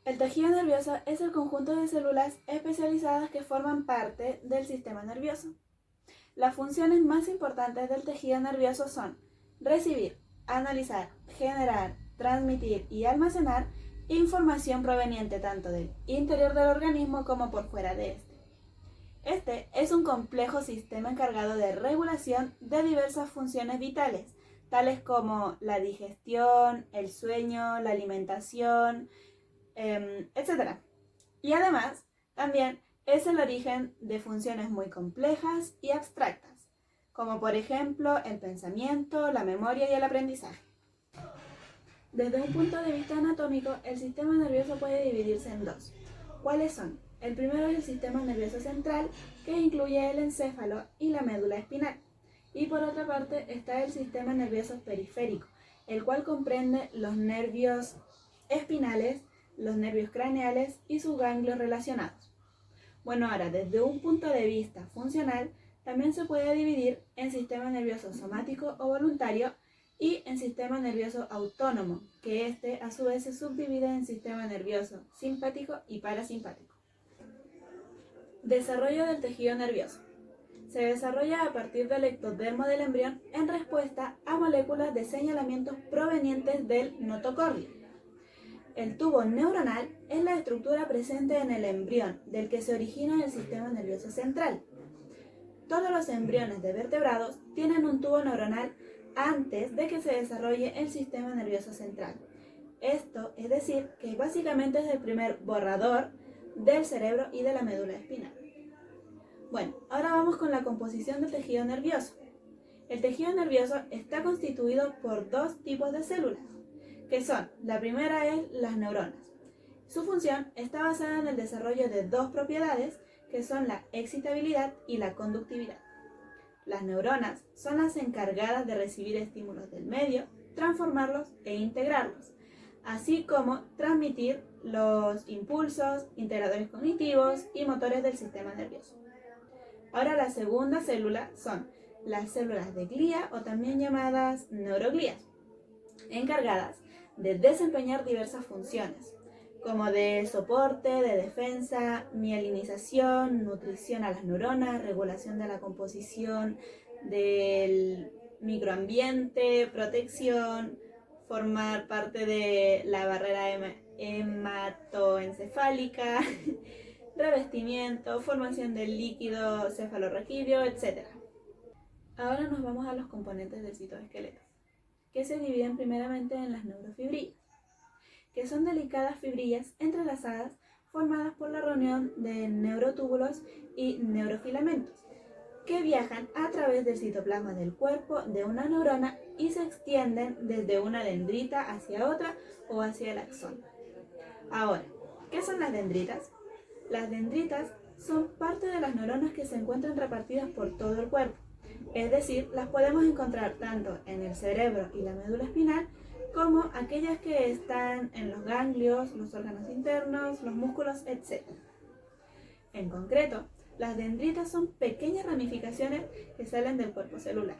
El tejido nervioso es el conjunto de células especializadas que forman parte del sistema nervioso. Las funciones más importantes del tejido nervioso son recibir, analizar, generar, transmitir y almacenar información proveniente tanto del interior del organismo como por fuera de este. Este es un complejo sistema encargado de regulación de diversas funciones vitales, tales como la digestión, el sueño, la alimentación, etc. Y además, también es el origen de funciones muy complejas y abstractas, como por ejemplo el pensamiento, la memoria y el aprendizaje. Desde un punto de vista anatómico, el sistema nervioso puede dividirse en dos. ¿Cuáles son? El primero es el sistema nervioso central, que incluye el encéfalo y la médula espinal. Y por otra parte está el sistema nervioso periférico, el cual comprende los nervios espinales, los nervios craneales y sus ganglios relacionados. Bueno, ahora, desde un punto de vista funcional, también se puede dividir en sistema nervioso somático o voluntario y en sistema nervioso autónomo, que este a su vez se subdivide en sistema nervioso simpático y parasimpático. Desarrollo del tejido nervioso. Se desarrolla a partir del ectodermo del embrión en respuesta a moléculas de señalamientos provenientes del notocordio. El tubo neuronal es la estructura presente en el embrión, del que se origina el sistema nervioso central. Todos los embriones de vertebrados tienen un tubo neuronal antes de que se desarrolle el sistema nervioso central. Esto es decir, que básicamente es el primer borrador del cerebro y de la médula espinal. Bueno, ahora vamos con la composición del tejido nervioso. El tejido nervioso está constituido por dos tipos de células, que son, la primera es las neuronas. Su función está basada en el desarrollo de dos propiedades, que son la excitabilidad y la conductividad. Las neuronas son las encargadas de recibir estímulos del medio, transformarlos e integrarlos, así como transmitir los impulsos, integradores cognitivos y motores del sistema nervioso. Ahora la segunda célula son las células de glía o también llamadas neuroglías, encargadas de desempeñar diversas funciones, como de soporte, de defensa, mielinización, nutrición a las neuronas, regulación de la composición del microambiente, protección, formar parte de la barrera hematoencefálica, revestimiento, formación del líquido cefalorraquídeo, etc. Ahora nos vamos a los componentes del citoesqueleto, que se dividen primeramente en las neurofibrillas, que son delicadas fibrillas entrelazadas formadas por la reunión de neurotúbulos y neurofilamentos, que viajan a través del citoplasma del cuerpo de una neurona y se extienden desde una dendrita hacia otra o hacia el axón. Ahora, ¿qué son las dendritas? Las dendritas son parte de las neuronas que se encuentran repartidas por todo el cuerpo, es decir, las podemos encontrar tanto en el cerebro y la médula espinal como aquellas que están en los ganglios, los órganos internos, los músculos, etc. En concreto, las dendritas son pequeñas ramificaciones que salen del cuerpo celular.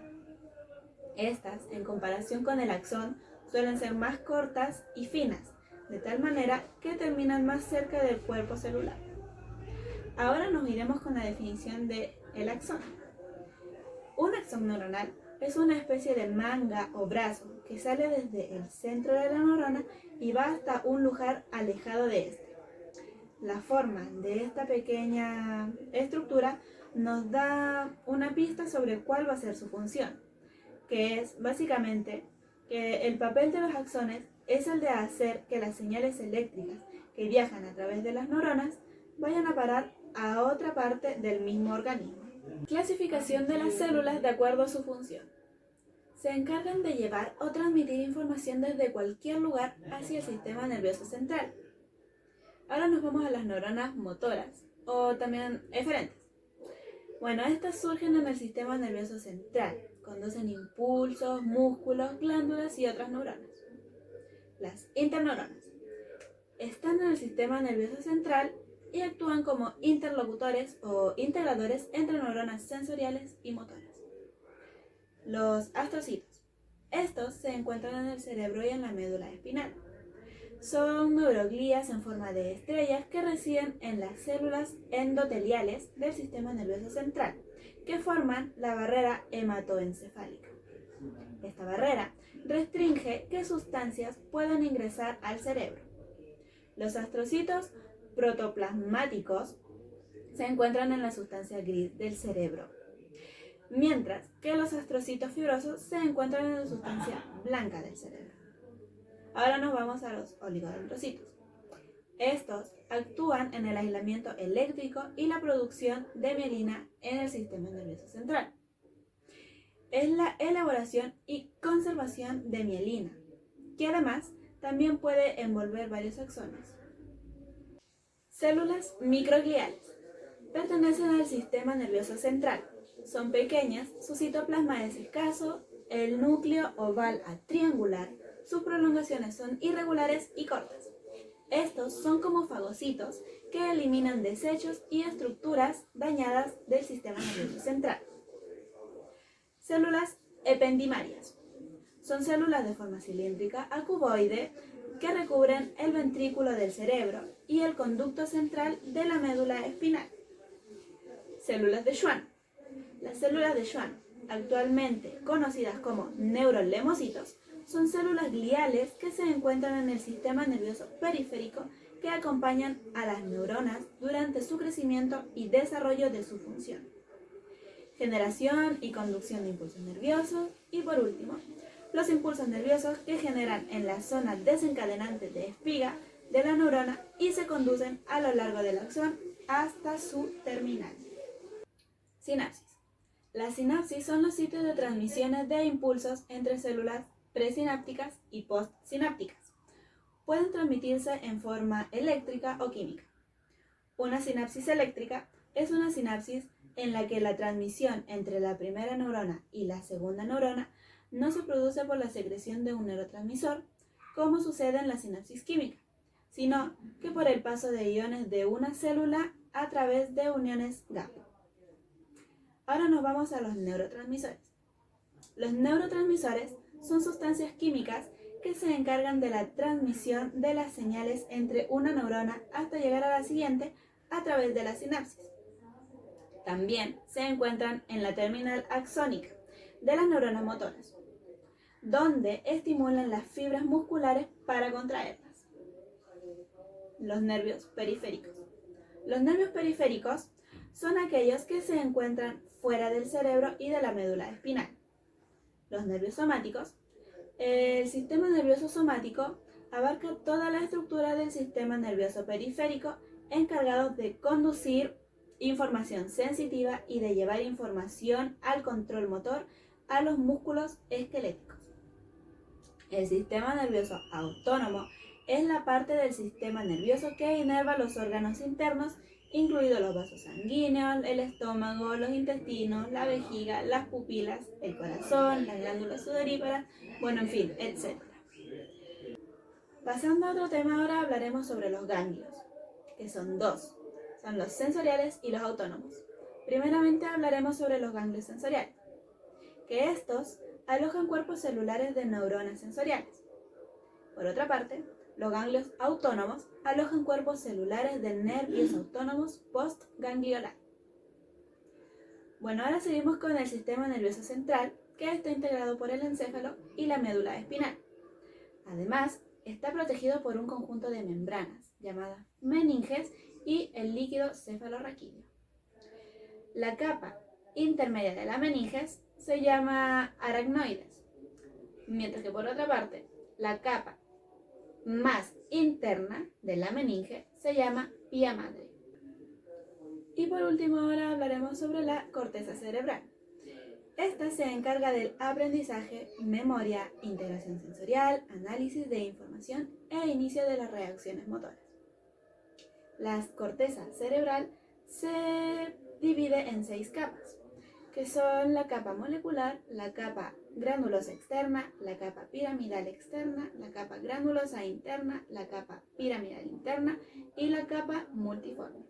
Estas, en comparación con el axón, suelen ser más cortas y finas, de tal manera que terminan más cerca del cuerpo celular. Ahora nos iremos con la definición del axón. Un axón neuronal es una especie de manga o brazo que sale desde el centro de la neurona y va hasta un lugar alejado de este. La forma de esta pequeña estructura nos da una pista sobre cuál va a ser su función, que es básicamente que el papel de los axones es el de hacer que las señales eléctricas que viajan a través de las neuronas vayan a parar a otra parte del mismo organismo. Clasificación de las células de acuerdo a su función. Se encargan de llevar o transmitir información desde cualquier lugar hacia el sistema nervioso central. Ahora nos vamos a las neuronas motoras, o también eferentes. Bueno, estas surgen en el sistema nervioso central, conducen impulsos, músculos, glándulas y otras neuronas. Las interneuronas están en el sistema nervioso central y actúan como interlocutores o integradores entre neuronas sensoriales y motoras. Los astrocitos. Estos se encuentran en el cerebro y en la médula espinal. Son neuroglías en forma de estrellas que residen en las células endoteliales del sistema nervioso central, que forman la barrera hematoencefálica. Esta barrera restringe qué sustancias puedan ingresar al cerebro. Los astrocitos protoplasmáticos se encuentran en la sustancia gris del cerebro, mientras que los astrocitos fibrosos se encuentran en la sustancia blanca del cerebro. Ahora nos vamos a los oligodendrocitos. Estos actúan en el aislamiento eléctrico y la producción de mielina en el sistema nervioso central. Es la elaboración y conservación de mielina, que además también puede envolver varios axones. Células microgliales. Pertenecen al sistema nervioso central. Son pequeñas, su citoplasma es escaso, el núcleo oval a triangular, sus prolongaciones son irregulares y cortas. Estos son como fagocitos que eliminan desechos y estructuras dañadas del sistema nervioso central. Células ependimarias. Son células de forma cilíndrica a cuboide que recubren el ventrículo del cerebro y el conducto central de la médula espinal. Células de Schwann. Las células de Schwann, actualmente conocidas como neurolemocitos, son células gliales que se encuentran en el sistema nervioso periférico que acompañan a las neuronas durante su crecimiento y desarrollo de su función. Generación y conducción de impulsos nerviosos. Y por último, los impulsos nerviosos que generan en la zona desencadenante de espiga de la neurona y se conducen a lo largo del axón hasta su terminal. Sinapsis. Las sinapsis son los sitios de transmisiones de impulsos entre células presinápticas y postsinápticas. Pueden transmitirse en forma eléctrica o química. Una sinapsis eléctrica es una sinapsis en la que la transmisión entre la primera neurona y la segunda neurona no se produce por la secreción de un neurotransmisor, como sucede en la sinapsis química, sino que por el paso de iones de una célula a través de uniones GAP. Ahora nos vamos a los neurotransmisores. Los neurotransmisores son sustancias químicas que se encargan de la transmisión de las señales entre una neurona hasta llegar a la siguiente a través de la sinapsis. También se encuentran en la terminal axónica de las neuronas motoras, donde estimulan las fibras musculares para contraerlas. Los nervios periféricos. Los nervios periféricos son aquellos que se encuentran fuera del cerebro y de la médula espinal. Los nervios somáticos. El sistema nervioso somático abarca toda la estructura del sistema nervioso periférico encargado de conducir información sensitiva y de llevar información al control motor a los músculos esqueléticos. El sistema nervioso autónomo es la parte del sistema nervioso que inerva los órganos internos, incluidos los vasos sanguíneos, el estómago, los intestinos, la vejiga, las pupilas, el corazón, las glándulas sudoríparas, bueno, en fin, etc. Pasando a otro tema, ahora hablaremos sobre los ganglios, que son dos. Son los sensoriales y los autónomos. Primeramente hablaremos sobre los ganglios sensoriales, que estos alojan cuerpos celulares de neuronas sensoriales. Por otra parte, los ganglios autónomos alojan cuerpos celulares de nervios autónomos postganglionales. Bueno, ahora seguimos con el sistema nervioso central, que está integrado por el encéfalo y la médula espinal. Además, está protegido por un conjunto de membranas, llamadas meninges, y el líquido cefalorraquídeo. La capa intermedia de la meninges se llama aracnoides, mientras que por otra parte, la capa más interna de la meninge se llama pía madre. Y por último, ahora hablaremos sobre la corteza cerebral. Esta se encarga del aprendizaje, memoria, integración sensorial, análisis de información e inicio de las reacciones motoras. La corteza cerebral se divide en 6 capas, que son la capa molecular, la capa granulosa externa, la capa piramidal externa, la capa granulosa interna, la capa piramidal interna y la capa multiforme.